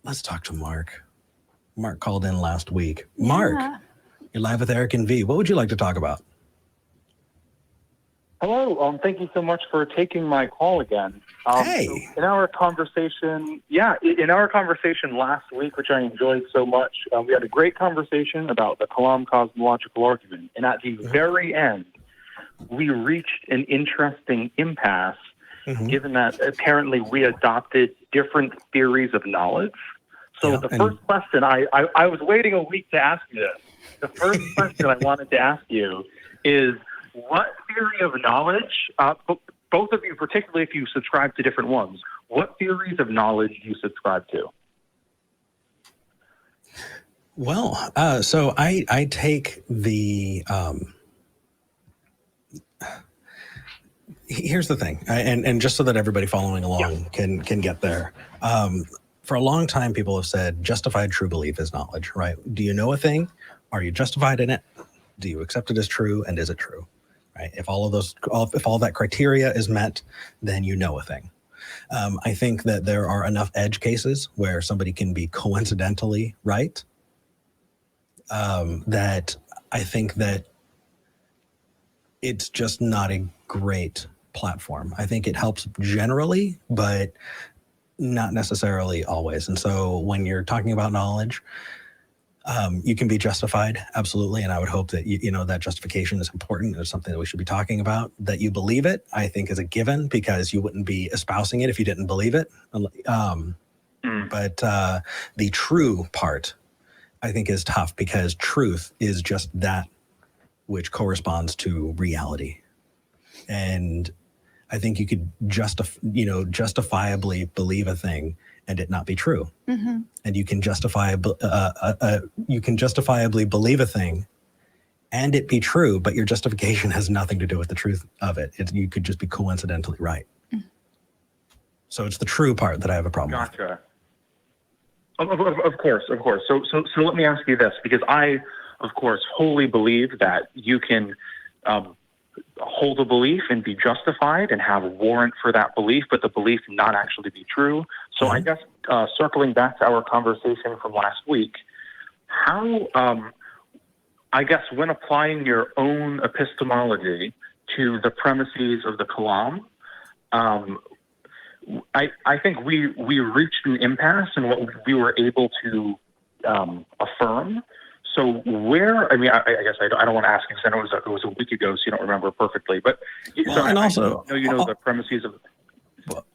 Let's talk to Mark. Mark called in last week. Mark, you're live with Eric and Vi. What would you like to talk about? Hello. Thank you so much for taking my call again. Hey. So in our conversation last week, which I enjoyed so much, we had a great conversation about the Kalam cosmological argument. And at the very end, we reached an interesting impasse, given that apparently we adopted different theories of knowledge. So the first question, I was waiting a week to ask you this. The first question I wanted to ask you is, what theory of knowledge, both of you, particularly if you subscribe to different ones, what theories of knowledge do you subscribe to? Well, so I take the, here's the thing, and just so that everybody following along can get there. For a long time, people have said justified true belief is knowledge, right? Do you know a thing? Are you justified in it? Do you accept it as true? And is it true? Right? If all that criteria is met, then you know a thing. I think that there are enough edge cases where somebody can be coincidentally right. That I think that it's just not a great platform. I think it helps generally, but not necessarily always. And so when you're talking about knowledge, you can be justified, absolutely, and I would hope that that justification is important. It's something that we should be talking about. That you believe it, I think, is a given, because you wouldn't be espousing it if you didn't believe it. But the true part, I think, is tough, because truth is just that which corresponds to reality, and I think you could justifiably believe a thing and it not be true. And you can justifiably believe a thing and it be true, but your justification has nothing to do with the truth of it. You could just be coincidentally right. So it's the true part that I have a problem with. Gotcha. Of course. So let me ask you this, because I, of course, wholly believe that you can hold a belief and be justified and have a warrant for that belief, but the belief not actually be true. So I guess circling back to our conversation from last week, how, I guess, when applying your own epistemology to the premises of the Kalam, I think we reached an impasse in what we were able to affirm. So where, I guess I don't want to ask you, because I know it was a week ago, so you don't remember perfectly. But well, and also, I know the premises of.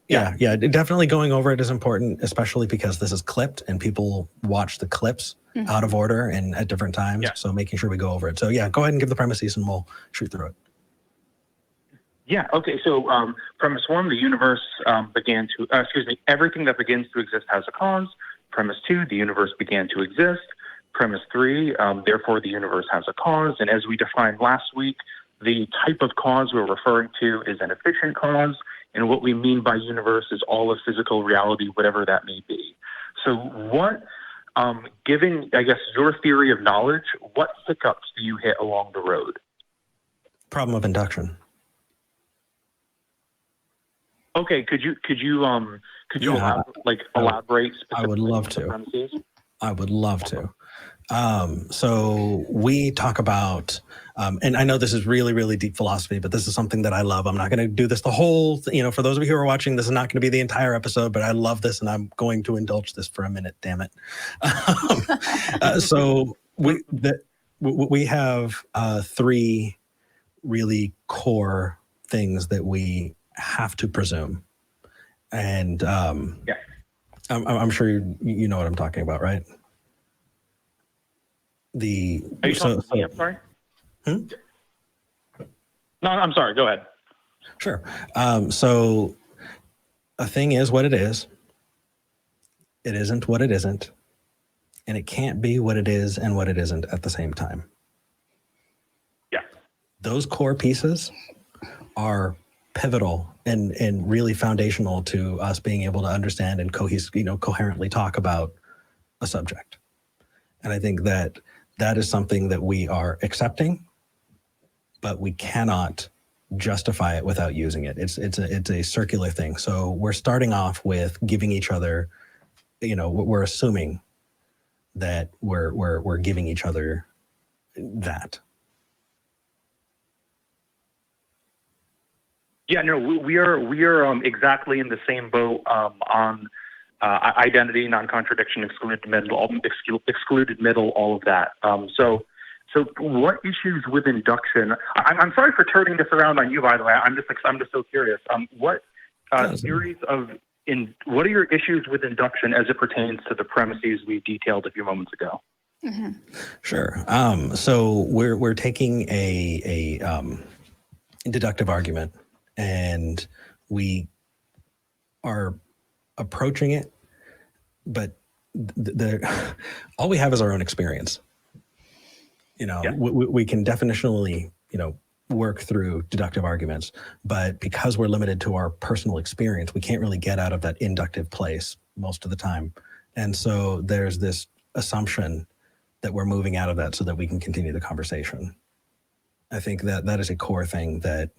Yeah, definitely going over it is important, especially because this is clipped and people watch the clips out of order and at different times. Yeah. So making sure we go over it. So go ahead and give the premises and we'll shoot through it. Yeah. Okay. So premise one, the universe everything that begins to exist has a cause. Premise two, the universe began to exist. Premise three, therefore the universe has a cause. And as we defined last week, the type of cause we're referring to is an efficient cause. And what we mean by universe is all of physical reality, whatever that may be. So what, giving, I guess, your theory of knowledge, what hiccups do you hit along the road? Problem of induction. Okay, could you elaborate? I would love to. I would love to. So we talk about, and I know this is really, really deep philosophy, but this is something that I love. I'm not going to do this the whole, for those of you who are watching, this is not going to be the entire episode, but I love this and I'm going to indulge this for a minute, damn it. So we have three really core things that we have to presume. And I'm sure you know what I'm talking about, right? Are you talking to me? I'm sorry? No, I'm sorry. Go ahead. Sure. So a thing is what it is. It isn't what it isn't. And it can't be what it is and what it isn't at the same time. Yeah. Those core pieces are pivotal and really foundational to us being able to understand and coherently talk about a subject. And I think that is something that we are accepting, but we cannot justify it without using it. It's a circular thing. So we're starting off with giving each other we're assuming that we're giving each other that. Yeah, no, we are exactly in the same boat on identity, non-contradiction, excluded middle, all of that. So what issues with induction? I'm sorry for turning this around on you, by the way. I'm just so curious. What what are your issues with induction as it pertains to the premises we detailed a few moments ago? Mm-hmm. Sure. So we're taking a deductive argument, and we are approaching it, but all we have is our own experience. Yeah. We can definitionally, work through deductive arguments, but because we're limited to our personal experience, we can't really get out of that inductive place most of the time. And so there's this assumption that we're moving out of that so that we can continue the conversation. I think that is a core thing that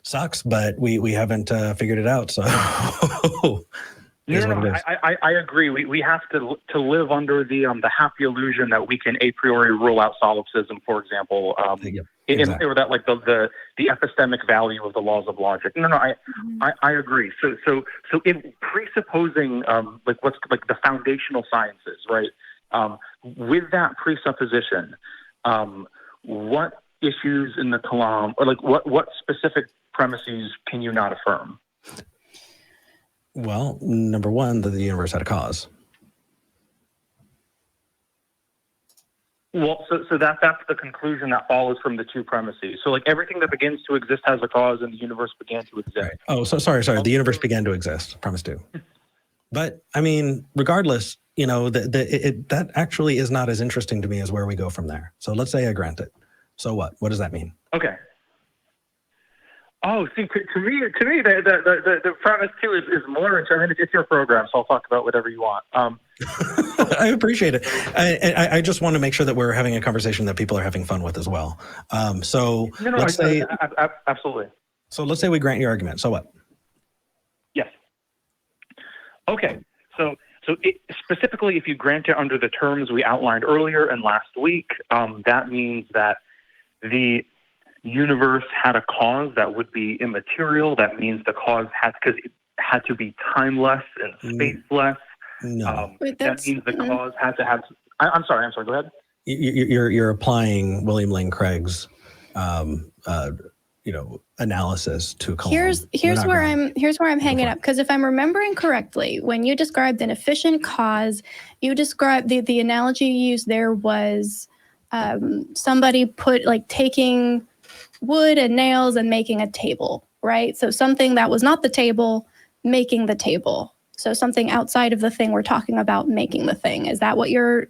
sucks, but we haven't figured it out. So No, I agree. We have to live under the happy illusion that we can a priori rule out solipsism, for example, or that like the epistemic value of the laws of logic. No, I agree. So in presupposing what's the foundational sciences, right? With that presupposition, what issues in the Kalam, or what specific premises can you not affirm? Well, number one, that the universe had a cause. Well, so that's the conclusion that follows from the two premises. So everything that begins to exist has a cause, and the universe began to exist. Right. Oh, so sorry. The universe began to exist. Premise two. But I mean, regardless, that actually is not as interesting to me as where we go from there. So let's say I grant it. So what? What does that mean? Okay. Oh, see, to me, the premise too is more interesting. I mean, it's your program, so I'll talk about whatever you want. I appreciate it. I just want to make sure that we're having a conversation that people are having fun with as well. Let's say absolutely. So let's say we grant your argument. So what? Yes. Okay. So specifically, if you grant it under the terms we outlined earlier and last week, that means that the universe had a cause that would be immaterial. That means the cause had to be timeless and spaceless. No. That means the cause had to have. I'm sorry. Go ahead. You're applying William Lane Craig's, analysis to Kalam. Here's where I'm hanging up, because if I'm remembering correctly, when you described an efficient cause, you described the analogy you used there was somebody taking wood and nails and making a table, right? So something that was not the table, making the table. So something outside of the thing we're talking about making the thing. Is that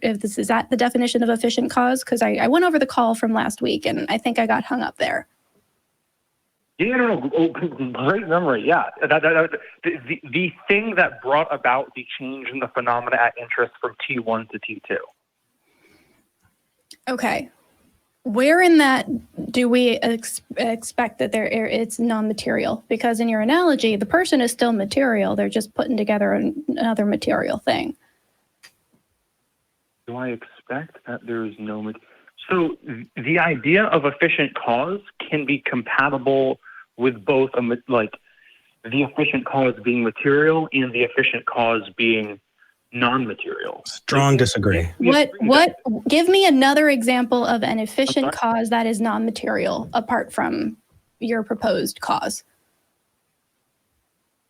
is that the definition of efficient cause? Because I went over the call from last week and I think I got hung up there. Yeah, great memory. Yeah, the thing that brought about the change in the phenomena at interest from T1 to T2. Okay. Where in that do we expect that it's non-material? Because in your analogy, the person is still material. They're just putting together another material thing. Do I expect that there is no... So the idea of efficient cause can be compatible with both the efficient cause being material and the efficient cause being non-material. Strong disagree. What give me another example of an efficient cause that is non-material apart from your proposed cause?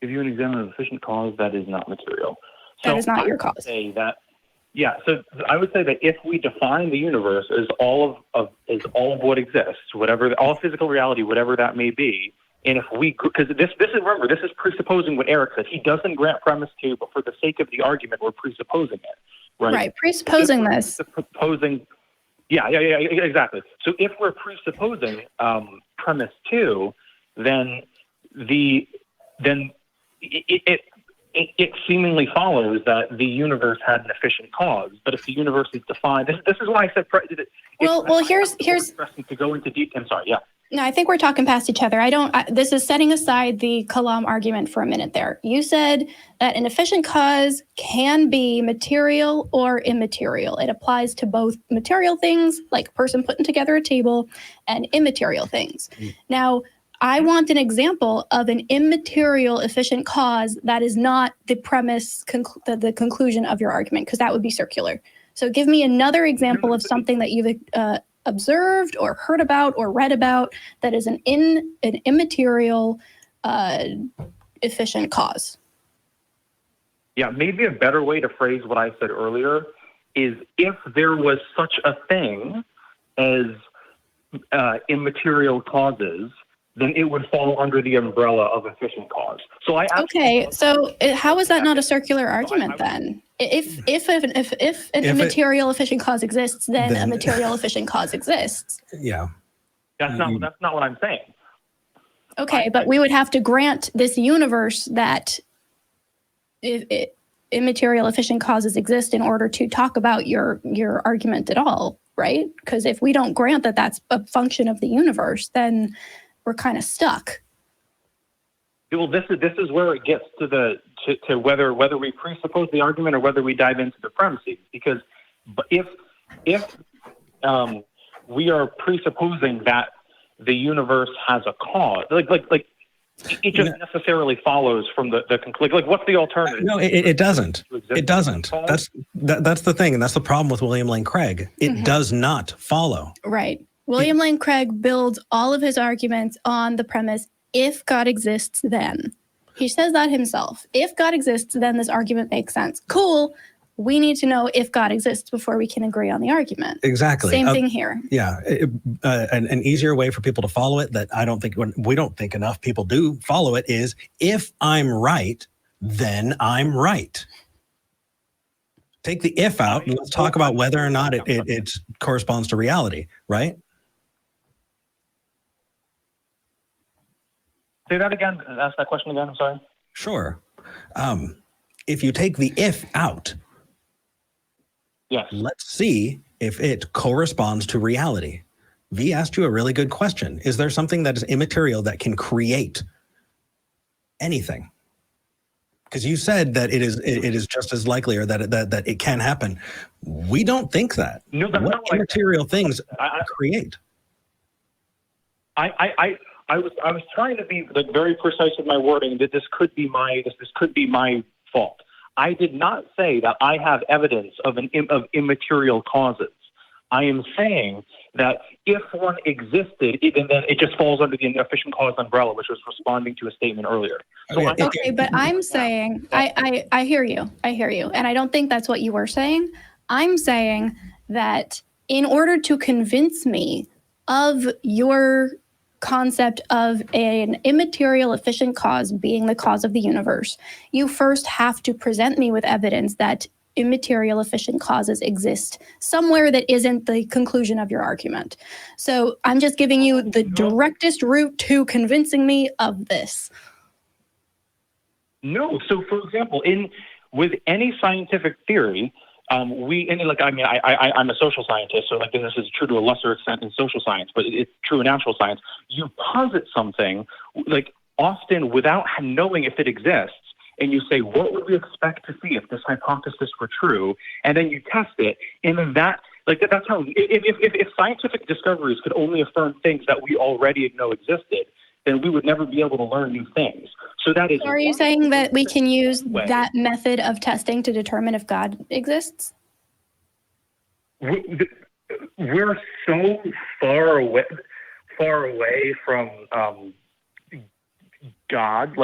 Give you an example of efficient cause that is not material. That is not your cause. So I would say that if we define the universe as all of what exists, all physical reality, whatever that may be, and if because this is presupposing what Eric said. He doesn't grant premise 2, but for the sake of the argument, we're presupposing it, right? Right, presupposing this. Exactly. So if we're presupposing premise 2, then it seemingly follows that the universe had an efficient cause. But if the universe is defined, this is why I said. Here's to go into detail. I'm sorry. Yeah. No, I think we're talking past each other. This is setting aside the Kalam argument for a minute there. You said that an efficient cause can be material or immaterial. It applies to both material things, like a person putting together a table, and immaterial things. Now, I want an example of an immaterial efficient cause that is not the premise, the conclusion of your argument, because that would be circular. So give me another example of something that you've observed or heard about or read about that is an immaterial efficient cause. Yeah, maybe a better way to phrase what I said earlier is if there was such a thing as immaterial causes, then it would fall under the umbrella of efficient cause. So how is that not a circular argument then? If an immaterial efficient cause exists, then a material efficient cause exists. Yeah. That's not what I'm saying. Okay, but we would have to grant this universe that immaterial efficient causes exist in order to talk about your argument at all, right? Because if we don't grant that that's a function of the universe, then we're kind of stuck. Well, this is where it gets to whether we presuppose the argument or whether we dive into the premises. Because if we are presupposing that the universe has a cause, it just necessarily follows from the conclusion. Like, what's the alternative? No, it doesn't. It doesn't. That's the thing, and that's the problem with William Lane Craig. It does not follow. Right. William Lane Craig builds all of his arguments on the premise, if God exists, then. He says that himself. If God exists, then this argument makes sense. Cool. We need to know if God exists before we can agree on the argument. Exactly. Same thing here. Yeah. An easier way for people to follow it that we don't think enough people do follow it is, if I'm right, then I'm right. Take the if out and let's talk about whether or not it corresponds to reality, right? Say that again. Ask that question again. I'm sorry. Sure. If you take the if out, yes. Let's see if it corresponds to reality. V asked you a really good question. Is there something that is immaterial that can create anything? Because you said that it is just as likely, or that it can happen. We don't think that. No, that's what not immaterial things create? I was trying to be very precise with my wording that this could be my fault. I did not say that I have evidence of immaterial causes. I am saying that if one existed, then it just falls under the efficient cause umbrella, which was responding to a statement earlier. So okay, but I'm saying I hear you, and I don't think that's what you were saying. I'm saying that in order to convince me of your concept of an immaterial efficient cause being the cause of the universe, you first have to present me with evidence that immaterial efficient causes exist somewhere that isn't the conclusion of your argument. So I'm just giving you the directest route to convincing me of this. No. So, for example, with any scientific theory, I'm a social scientist, so this is true to a lesser extent in social science, but it's true in natural science. You posit something, often without knowing if it exists, and you say, what would we expect to see if this hypothesis were true? And then you test it, and then that's how. If scientific discoveries could only affirm things that we already know existed, then we would never be able to learn new things. So that is. So are you saying that we can use that method of testing to determine if God exists? We're so far away from God.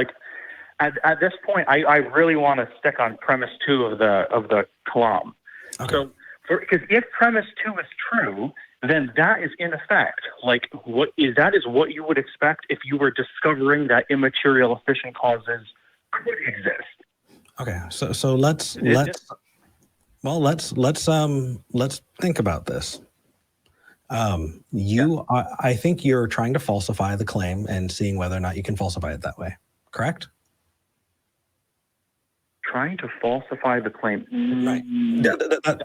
At this point, I really want to stick on premise 2 of the Kalam. Okay. So, because if premise 2 is true, then that is in effect what you would expect if you were discovering that immaterial efficient causes could exist. Okay, so let's think about this. I think you're trying to falsify the claim and seeing whether or not you can falsify it that way. Correct? Trying to falsify the claim. Right.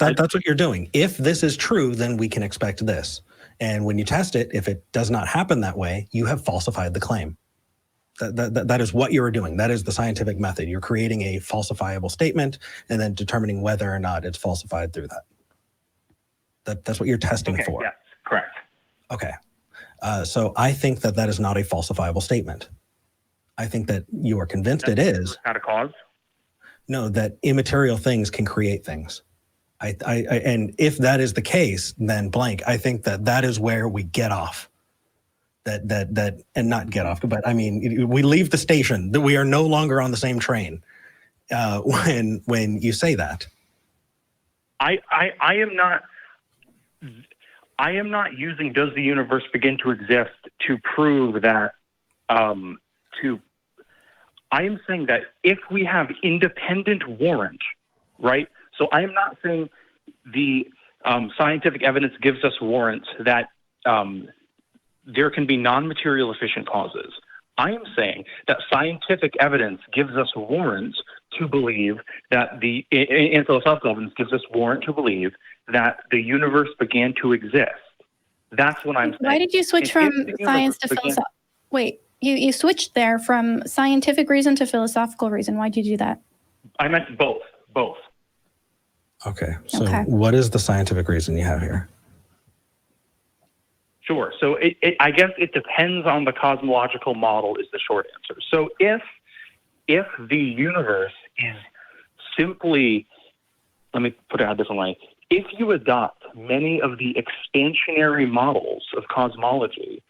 That's what you're doing. If this is true, then we can expect this. And when you test it, if it does not happen that way, you have falsified the claim. That is what you're doing. That is the scientific method. You're creating a falsifiable statement and then determining whether or not it's falsified through that. That's what you're testing for. Yes, correct. Okay. So I think that is not a falsifiable statement. I think that you are convinced it is. Not a cause? No, that immaterial things can create things. And if that is the case, then blank, I think that is where we get off. And not get off, but I mean, we leave the station, that we are no longer on the same train when you say that. I am not using "does the universe begin to exist" to prove that. I am saying that if we have independent warrant, right? So I am not saying the scientific evidence gives us warrant that there can be non-material efficient causes. I am saying that scientific evidence gives us warrant to believe that and philosophical evidence gives us warrant to believe that the universe began to exist. That's what I'm saying. Why did you switch from science to philosophy? Wait, you switched there from scientific reason to philosophical reason. Why did you do that? I meant both. Okay. So what is the scientific reason you have here? Sure. So I guess it depends on the cosmological model is the short answer. So if the universe is simply, let me put it out a different way, if you adopt many of the expansionary models of cosmology,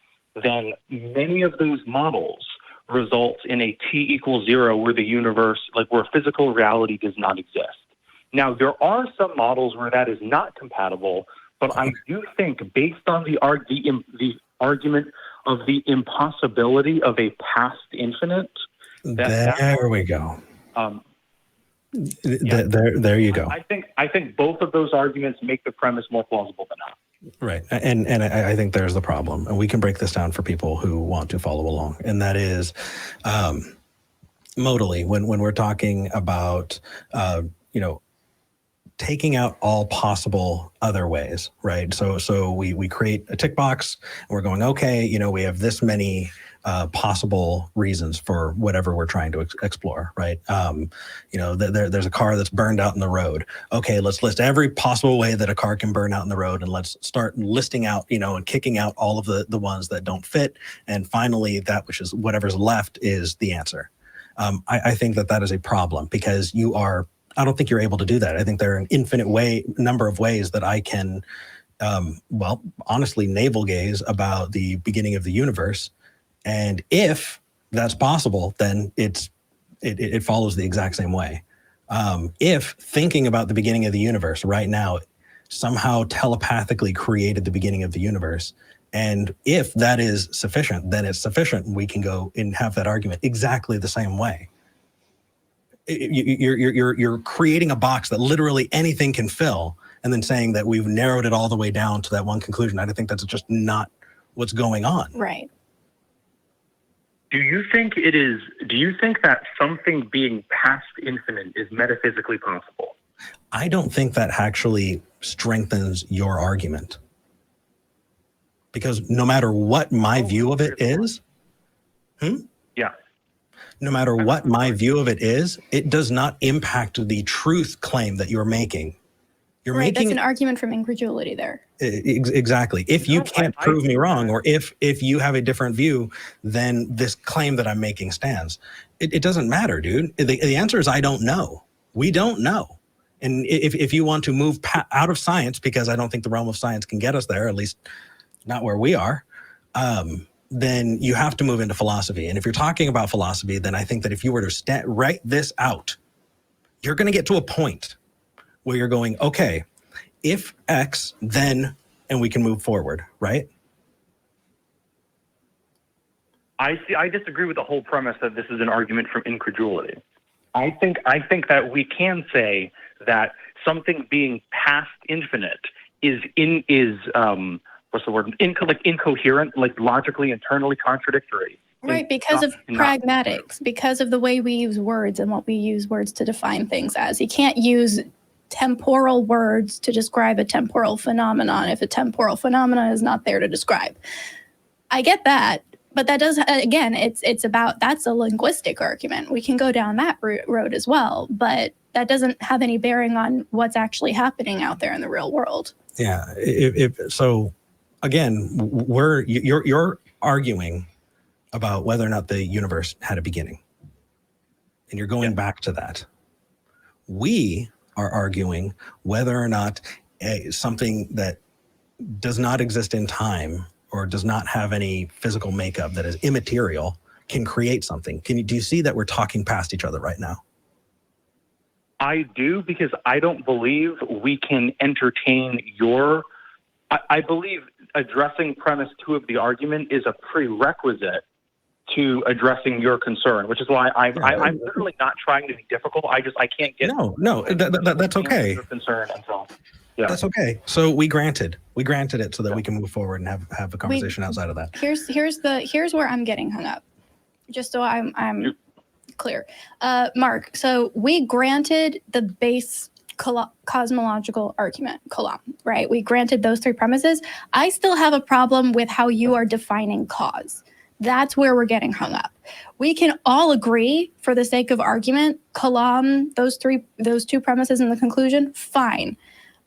then many of those models result in a t=0 where the universe, like where physical reality does not exist. Now, there are some models where that is not compatible, but I do think, based on the argument of the impossibility of a past infinite, there we go. There you go. I think both of those arguments make the premise more plausible than not. Right, and I think there's the problem, and we can break this down for people who want to follow along, and that is, modally, when we're talking about, taking out all possible other ways, right? So we create a tick box, and we're going, okay, we have this many possible reasons for whatever we're trying to explore, right? There's a car that's burned out in the road. Okay, let's list every possible way that a car can burn out in the road, and let's start listing out, and kicking out all of the ones that don't fit. And finally, that which is whatever's left is the answer. I think that is a problem, because I don't think you're able to do that. I think there are an infinite number of ways that I can, honestly, navel gaze about the beginning of the universe. And if that's possible, then it follows the exact same way. If thinking about the beginning of the universe right now somehow telepathically created the beginning of the universe, and if that is sufficient, then it's sufficient. We can go and have that argument exactly the same way. You're creating a box that literally anything can fill, and then saying that we've narrowed it all the way down to that one conclusion. I think that's just not what's going on. Right. Do you think that something being past infinite is metaphysically possible? I don't think that actually strengthens your argument. Because no matter what my view of it is, Yeah. No matter what my view of it is, it does not impact the truth claim that you're making. That's an argument from incredulity there. Exactly. If you can't prove me wrong, or if you have a different view, then this claim that I'm making stands. It doesn't matter, dude. The answer is I don't know. We don't know. And if you want to move out of science, because I don't think the realm of science can get us there, at least not where we are, then you have to move into philosophy. And if you're talking about philosophy, then I think that if you were to write this out, you're going to get to a point where you're going, okay, if X, then, and we can move forward, right? I disagree with the whole premise that this is an argument from incredulity. I think that we can say that something being past infinite is incoherent, like logically, internally contradictory. Right, because of pragmatics, because of the way we use words and what we use words to define things as. You can't use temporal words to describe a temporal phenomenon if a temporal phenomenon is not there to describe. I get that, but that does, again, it's about, that's a linguistic argument. We can go down that road as well, but that doesn't have any bearing on what's actually happening out there in the real world. Yeah. So again, you're arguing about whether or not the universe had a beginning, and you're going back to that. We are arguing whether or not something that does not exist in time or does not have any physical makeup, that is immaterial, can create something. Do you see that we're talking past each other right now? I do, because I don't believe we can entertain I believe addressing premise 2 of the argument is a prerequisite to addressing your concern, which is why I'm literally not trying to be difficult. I can't get that's okay. Your concern until that's okay. So we granted it so that we can move forward and have a conversation outside of that. Here's where I'm getting hung up, just so I'm clear. Mark, so we granted the base cosmological argument, Kalam, right? We granted those 3 premises. I still have a problem with how you are defining cause. That's where we're getting hung up. We can all agree, for the sake of argument, Kalam, those 2 premises in the conclusion, fine.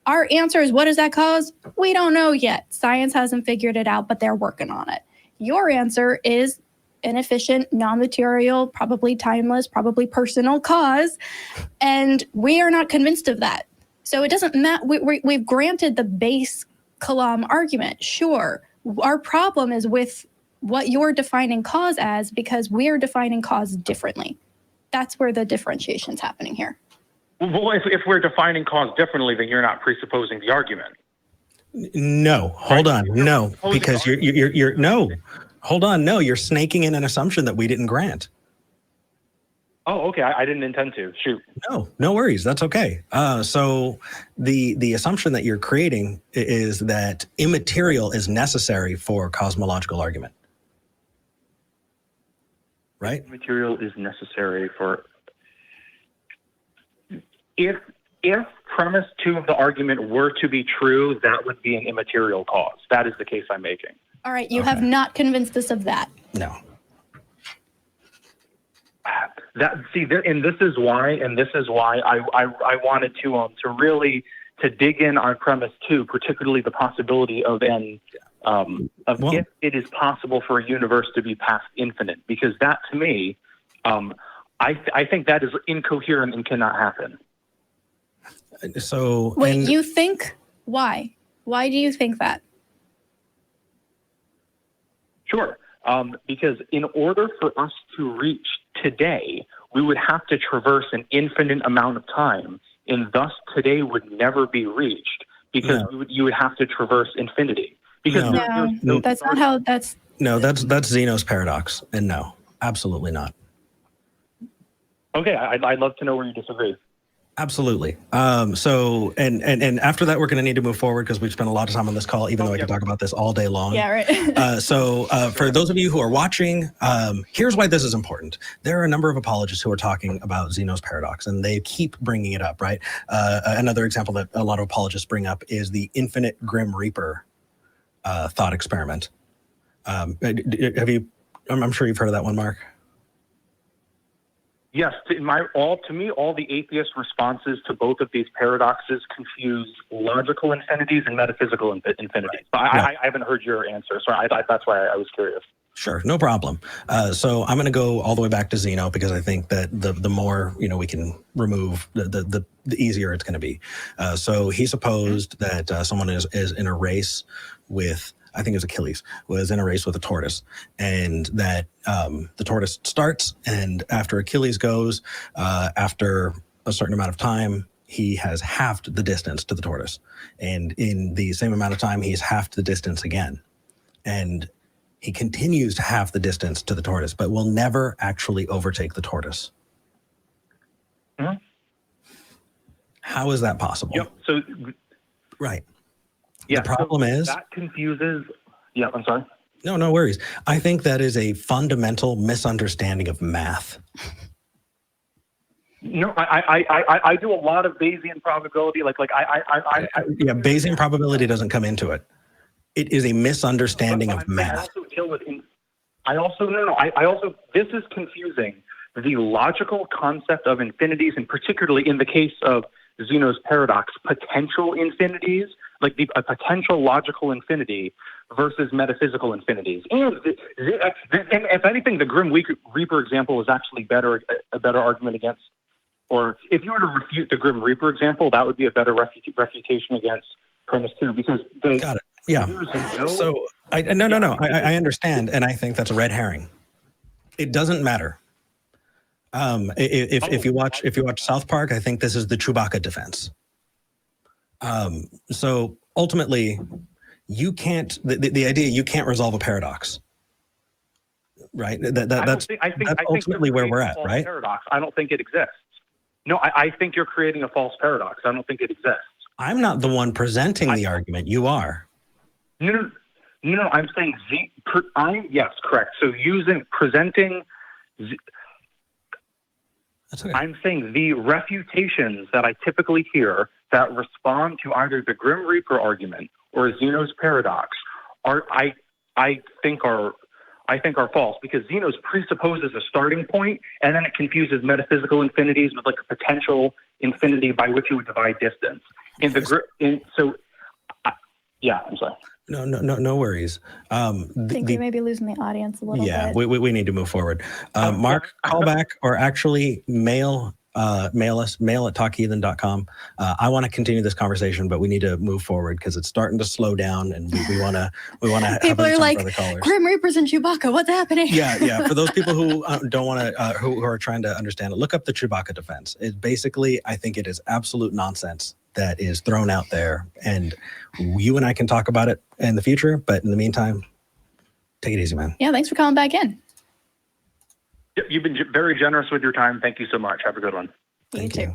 Our answer is, what does that cause? We don't know yet. Science hasn't figured it out, but they're working on it. Your answer is an efficient, non-material, probably timeless, probably personal cause, and we are not convinced of that. So it doesn't matter. We've granted the base Kalam argument. Sure, our problem is with what you're defining cause as, because we're defining cause differently. That's where the differentiation's happening here. Well, if we're defining cause differently, then you're not presupposing the argument. No, hold on. No, because you're no. Hold on. No, you're snaking in an assumption that we didn't grant. Oh, okay. I didn't intend to. Shoot. No worries. That's okay. So the assumption that you're creating is that immaterial is necessary for cosmological argument. Right? Material is necessary for... If premise 2 of the argument were to be true, that would be an immaterial cause. That is the case I'm making. All right, you have not convinced us of that. No. And this is why I wanted to really dig in on premise 2, particularly the possibility of if it is possible for a universe to be past infinite, because that, to me, I think that is incoherent and cannot happen. So wait, you think why? Why do you think that? Sure. Because in order for us to reach today, we would have to traverse an infinite amount of time, and thus today would never be reached, because you would have to traverse infinity. Because that's not how that's... No, that's Zeno's paradox, and no, absolutely not. Okay, I'd love to know where you disagree. Absolutely. So after that, we're going to need to move forward because we've spent a lot of time on this call, even though I could talk about this all day long. Yeah, right. So for those of you who are watching, here's why this is important. There are a number of apologists who are talking about Zeno's paradox, and they keep bringing it up, right? Another example that a lot of apologists bring up is the infinite Grim Reaper thought experiment. I'm sure you've heard of that one, Mark. Yes, to me, all the atheist responses to both of these paradoxes confuse logical infinities and metaphysical infinities. I haven't heard your answer, so that's why I was curious. Sure, no problem. So I'm going to go all the way back to Zeno because I think that the more we can remove, the easier it's going to be. So he supposed that someone is in a race with, I think it was Achilles, was in a race with a tortoise, and that the tortoise starts, and after Achilles goes, after a certain amount of time, he has halved the distance to the tortoise. And in the same amount of time, he's halved the distance again. And he continues to halve the distance to the tortoise, but will never actually overtake the tortoise. Mm-hmm. How is that possible? Yep. So, right. Yeah, the problem is that confuses. Yeah, I'm sorry. No worries. I think that is a fundamental misunderstanding of math. No, I do a lot of Bayesian probability. Yeah, Bayesian probability doesn't come into it. It is a misunderstanding of math. I also deal with. I also this is confusing the logical concept of infinities, and particularly in the case of Zeno's paradox, potential infinities, like a potential logical infinity versus metaphysical infinities. And if anything, the Grim Reaper example is actually a better argument against. Or if you were to refute the Grim Reaper example, that would be a better refutation against premise 2, because Got it. Yeah. So I understand, and I think that's a red herring. It doesn't matter. If you watch South Park, I think this is the Chewbacca defense. So ultimately, you can't. The idea you can't resolve a paradox, right? That's ultimately where we're at, right? Paradox. I don't think it exists. No, I think you're creating a false paradox. I don't think it exists. I'm not the one presenting the argument. You are. No. I'm saying yes, correct. So presenting. That's okay. I'm saying the refutations that I typically hear that respond to either the Grim Reaper argument or Zeno's paradox I think are false, because Zeno's presupposes a starting point, and then it confuses metaphysical infinities with like a potential infinity by which you would divide distance. I'm sorry. No worries. I think we may be losing the audience a little bit. Yeah, we need to move forward. Mark, call back, or actually mail us, mail at talkheathen.com. I want to continue this conversation, but we need to move forward because it's starting to slow down, and we want to people are like, callers. Grim Reapers and Chewbacca, what's happening? Yeah. For those people who don't want to, who are trying to understand it, look up the Chewbacca defense. It basically, I think it is absolute nonsense that is thrown out there, and you and I can talk about it in the future, but in the meantime, take it easy, man. Yeah, thanks for calling back in. You've been very generous with your time. Thank you so much. Have a good one. Thank you.